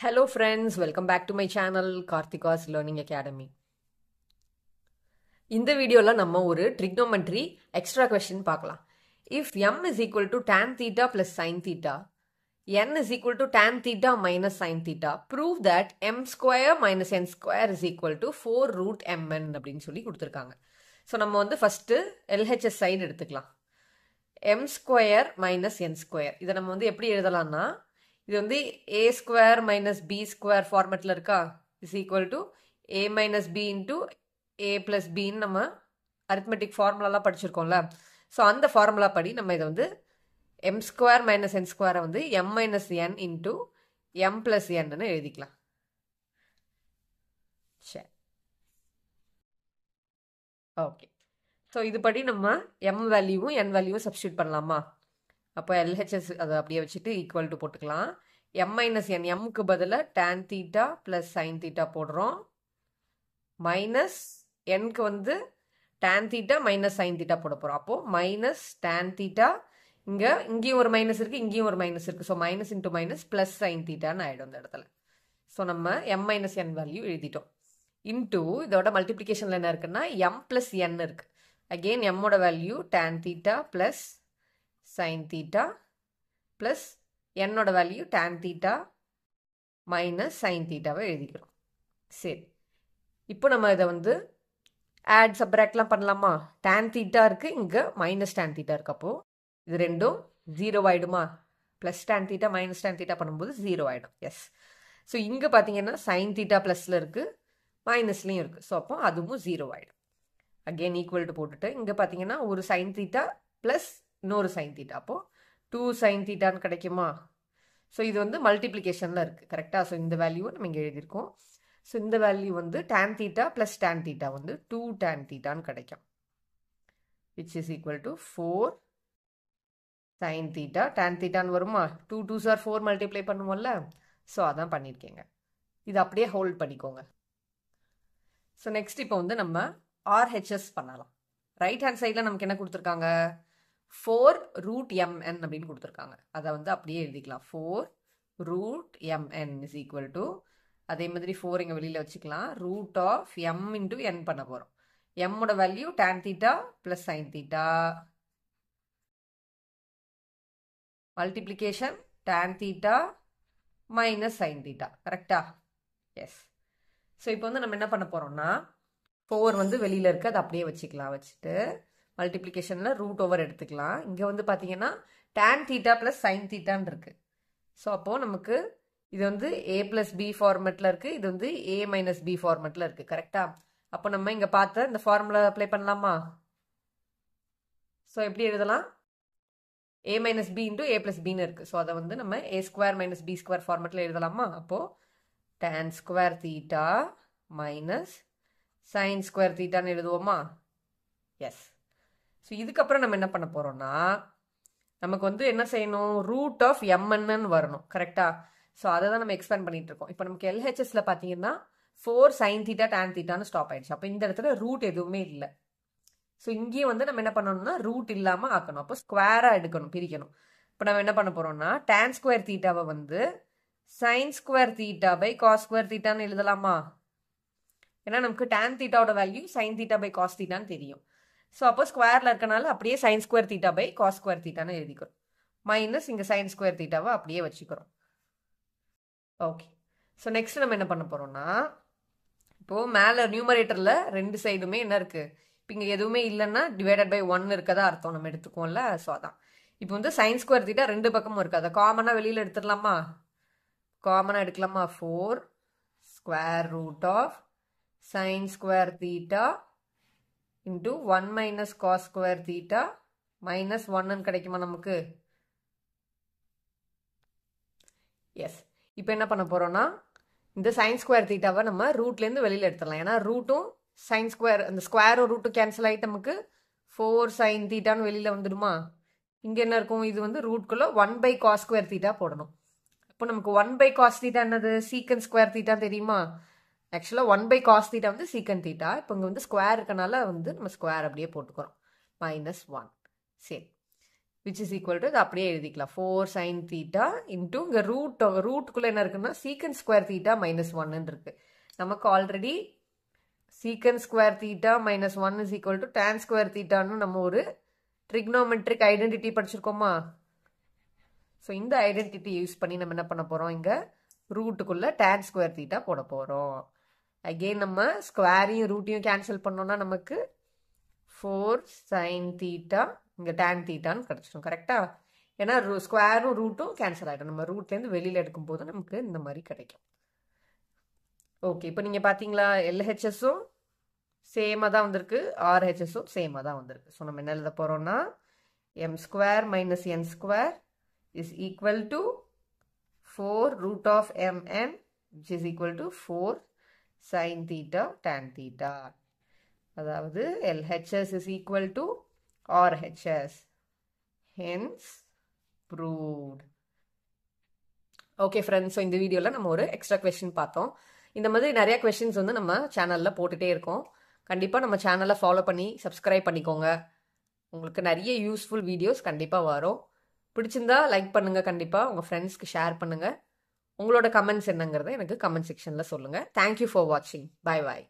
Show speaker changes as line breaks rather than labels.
Hello friends, welcome back to my channel Karthika's Learning Academy. இந்த வீடியோல நம்ம ஒரு trigonometry extra question பார்க்கலாம். If m is equal to tan theta plus sin theta, n is equal to tan theta minus sin theta, prove that m square minus n square is equal to 4 root mn அப்படின்னு சொல்லி கொடுத்திருக்காங்க. So நம்ம வந்து first LHS side எடுத்துக்கலாம். m square minus n square இதை நம்ம வந்து எப்படி எழுதலாம்னா இது வந்து a square minus b square ஃபார்மேட்டில் இருக்கா is equal to a minus b into a plus b நம்ம அரித்மெட்டிக் ஃபார்முலாலாம் படிச்சிருக்கோம்ல. ஸோ அந்த ஃபார்முலா படி நம்ம இதை வந்து m square minus n square வந்து m minus n into m plus n எழுதிக்கலாம். சரி, ஓகே. ஸோ இது படி நம்ம m வேல்யூவும் n வேல்யூவும் சப்ஸ்டியூட் பண்ணலாமா? அப்போ LHS அதை அப்படியே வச்சுட்டு ஈக்குவல் டு போட்டுக்கலாம். m மைனஸ் n, எம்க்கு பதிலாக tan theta plus sine theta போடுறோம். மைனஸ் nக்கு வந்து tan theta minus sine theta போட போகிறோம். அப்போது மைனஸ் tan தீட்டா, இங்கேயும் ஒரு மைனஸ் இருக்குது, இங்கேயும் ஒரு மைனஸ் இருக்குது. So minus into minus plus sine தீட்டான்னு ஆகிடும் இந்த இடத்துல. ஸோ நம்ம m மைனஸ் n வேல்யூ எழுதிட்டோம். இன்ட்டு இதோட மல்டிப்ளிகேஷனில் என்ன இருக்குன்னா m ப்ளஸ் n இருக்குது. அகெயின் எம்மோட value tan theta plus sin theta plus என்னோட value tan theta minus sin thetaவை எழுதிக்கிறோம். சரி, இப்போ நம்ம இதை வந்து ஆட் சப்ராக்ட்லாம் பண்ணலாமா? tan theta இருக்கு, இங்கே மைனஸ் tan theta இருக்கு. அப்போ இது ரெண்டும் ஜீரோ ஆயிடுமா? Plus tan theta minus tan theta பண்ணும்போது ஜீரோ ஆயிடும். எஸ். ஸோ இங்கே பார்த்தீங்கன்னா sin theta ப்ளஸில் இருக்குது, மைனஸ்லையும் இருக்குது. ஸோ அப்போ அதுவும் ஜீரோ ஆயிடும். அகெயின் ஈக்குவல் டு போட்டுட்டு இங்கே பார்த்தீங்கன்னா ஒரு sin theta ப்ளஸ் இன்னொரு சைன் தீட்டா, அப்போது 2 சைன் தீட்டான்னு கிடைக்குமா? ஸோ இது வந்து மல்டிப்ளிகேஷனில் இருக்குது கரெக்டாக. ஸோ இந்த வேல்யூவை நம்ம இங்கே எழுதியிருக்கோம். ஸோ இந்த வேல்யூ வந்து tan theta plus tan theta வந்து 2 tan தீட்டான்னு கிடைக்கும், which is equal to 4 sine theta tan தீட்டான்னு வருமா? 2 2s are 4 மல்டிப்ளை பண்ணுவோம்ல. ஸோ அதான் பண்ணியிருக்கேங்க. இது அப்படியே ஹோல்ட் பண்ணிக்கோங்க. ஸோ நெக்ஸ்ட் இப்போ வந்து நம்ம RHS பண்ணலாம். ரைட் ஹேண்ட் சைடில் நமக்கு என்ன கொடுத்துருக்காங்க? 4 root mn அப்படின்னு கொடுத்துருக்காங்க. அதை வந்து அப்படியே எழுதிக்கலாம். 4 root mn is equal to, அதே மாதிரி 4 இங்கே வெளியில் வச்சுக்கலாம், root of m into n பண்ண போகிறோம். mோட value tan theta plus sin theta, multiplication tan theta minus sin theta, கரெக்டா? எஸ். ஸோ இப்போ வந்து நம்ம என்ன பண்ண போகிறோம்னா 4 வந்து வெளியில் இருக்குது, அதை அப்படியே வச்சுக்கலாம். வச்சுட்டு மல்டிப்ளிகேஷனில் ரூட் ஓவர் எடுத்துக்கலாம். இங்கே வந்து பார்த்தீங்கன்னா tan தீட்டா ப்ளஸ் சைன் தீட்டான்னு இருக்குது. ஸோ அப்போது நமக்கு இது வந்து a ப்ளஸ் பி ஃபார்மெட்டில் இருக்குது, இது வந்து a மைனஸ் பி ஃபார்மெட்டில் இருக்குது, கரெக்டாக? அப்போ நம்ம இங்கே பார்த்த இந்த ஃபார்முலா அப்ளை பண்ணலாமா? ஸோ எப்படி எழுதலாம்? a minus B into a plus பின்னு இருக்குது. ஸோ அதை வந்து நம்ம a square minus B square ஃபார்மெட்டில் எழுதலாமா? அப்போது tan square theta minus sine square தீட்டான்னு எழுதுவோமா? எஸ். ஸோ இதுக்கப்புறம் நம்ம என்ன பண்ண போகிறோம்னா நமக்கு வந்து என்ன செய்யணும்? ரூட் ஆஃப் mn வரணும், கரெக்டா? ஸோ அதை தான் நம்ம எக்ஸ்பேண்ட் பண்ணிட்டு இருக்கோம். இப்போ நமக்கு LHSல பார்த்தீங்கன்னா 4 சைன் தீட்டா tan தீட்டான்னு ஸ்டாப் ஆயிடுச்சு. அப்போ இந்த இடத்துல ரூட் எதுவுமே இல்லை. ஸோ இங்கேயும் வந்து நம்ம என்ன பண்ணணும்னா ரூட் இல்லாமல் ஆக்கணும். அப்போ ஸ்கொயராக எடுக்கணும், பிரிக்கணும். இப்போ நம்ம என்ன பண்ண போகிறோம்னா tan ஸ்கொயர் தீட்டாவை வந்து sine square theta by cos square தீட்டான்னு எழுதலாமா? ஏன்னா நமக்கு tan தீட்டாவோட value sine theta by cos தீட்டான்னு தெரியும். ஸோ அப்போ ஸ்கொயரில் இருக்கனால அப்படியே sine square theta by cos square தீட்டான்னு எழுதிக்கிறோம். மைனஸ் இங்கே சைன் ஸ்கொயர் தீட்டாவை அப்படியே வச்சுக்கிறோம். ஓகே. ஸோ நெக்ஸ்ட் நம்ம என்ன பண்ண போகிறோம்னா இப்போது மேலே நியூமரேட்டரில் ரெண்டு சைடுமே என்ன இருக்குது? இப்போ இங்கே எதுவுமே இல்லைன்னா டிவைடட் பை 1 இருக்கதா அர்த்தம் நம்ம எடுத்துக்குவோம்ல. ஸோ அதான் இப்போ வந்து சைன் ஸ்கொயர் தீட்டா ரெண்டு பக்கமும் இருக்குது. அதை காமனாக வெளியில் எடுத்துடலாமா? காமனாக எடுக்கலாமா? 4 square root of sine square theta into 1 minus cos square theta minus 1 கிடைக்குமா நமக்கு? எஸ். இப்போ என்ன பண்ண போகிறோம்னா இந்த சைன் ஸ்கொயர் தீட்டாவை நம்ம ரூட்லேருந்து வெளியில் எடுத்துடலாம். ஏன்னா ரூட்டும் சைன் ஸ்கொயர், அந்த ஸ்கொயரும் ரூட்டும் கேன்சல் ஆகிட்டு நமக்கு 4 சைன் தீட்டான்னு வெளியில் வந்துடுமா? இங்கே என்ன இருக்கும்? இது வந்து ரூட்குள்ளே 1 by cos ஸ்கொயர் தீட்டா போடணும். இப்போ நமக்கு 1 by cos தீட்டா என்னது? சீக்கன் ஸ்கொயர் தீட்டா தெரியுமா? ஆக்சுவலாக 1 by cos தீட்டா வந்து சீக்கன் தீட்டா. இப்போ இங்கே வந்து ஸ்கொயர் இருக்கனால வந்து நம்ம ஸ்கொயர் அப்படியே போட்டுக்கிறோம், -1. சரி, விச் இஸ் ஈக்குவல் டு இது அப்படியே எழுதிக்கலாம் 4 sin தீட்டா இன்டூ இங்கே ரூட்டுக்குள்ளே என்ன இருக்குன்னா சீக்கன் ஸ்கொயர் தீட்டா -1 இருக்கு. நமக்கு already secant square theta -1 is equal to tan square தீட்டான்னு நம்ம ஒரு ட்ரிக்னோமெட்ரிக் ஐடென்டிட்டி படிச்சிருக்கோமா? ஸோ இந்த ஐடென்டிட்டி யூஸ் பண்ணி நம்ம என்ன பண்ண போகிறோம், இங்கே ரூட்டுக்குள்ளே tan ஸ்கொயர் தீட்டா போட போகிறோம். அகெயின் நம்ம ஸ்கொயரையும் ரூட்டையும் கேன்சல் பண்ணோம்னா நமக்கு 4 sin தீட்டா இங்கே tan தீட்டான்னு கிடச்சிடும். கரெக்டாக? ஏன்னா ஸ்கொயரும் ரூட்டும் கேன்சல் ஆகிடும். நம்ம ரூட்லேருந்து வெளியில் எடுக்கும்போது நமக்கு இந்த மாதிரி கிடைக்கும். ஓகே, இப்போ நீங்கள் பார்த்தீங்களா எல்ஹெச்எஸும் சேமாக தான் வந்திருக்கு, ஆர்ஹெச்எஸும் சேமாக தான் வந்திருக்கு. ஸோ நம்ம என்ன எழுத போகிறோம்னா m² - n² is equal to 4 root of mn which is equal to 4 sin theta tan theta. அதாவது LHS is equal to RHS. Hence proved. Okay friends, so இந்த வீடியோவில் நம்ம ஒரு எக்ஸ்ட்ரா கொஸ்டின் பார்த்தோம். இந்த மாதிரி நிறைய கொஸ்டின்ஸ் வந்து நம்ம சேனலில் போட்டுகிட்டே இருக்கோம். கண்டிப்பாக நம்ம சேனலை ஃபாலோ பண்ணி சப்ஸ்கிரைப் பண்ணிக்கோங்க. உங்களுக்கு நிறைய யூஸ்ஃபுல் வீடியோஸ் கண்டிப்பாக வரும். பிடிச்சிருந்தா லைக் பண்ணுங்கள், கண்டிப்பாக உங்கள் ஃப்ரெண்ட்ஸ்க்கு ஷேர் பண்ணுங்கள். உங்களோட கமெண்ட்ஸ் என்னங்கிறத எனக்கு கமெண்ட் செக்ஷனில் சொல்லுங்கள். தேங்க்யூ ஃபார் வாட்சிங். Bye bye.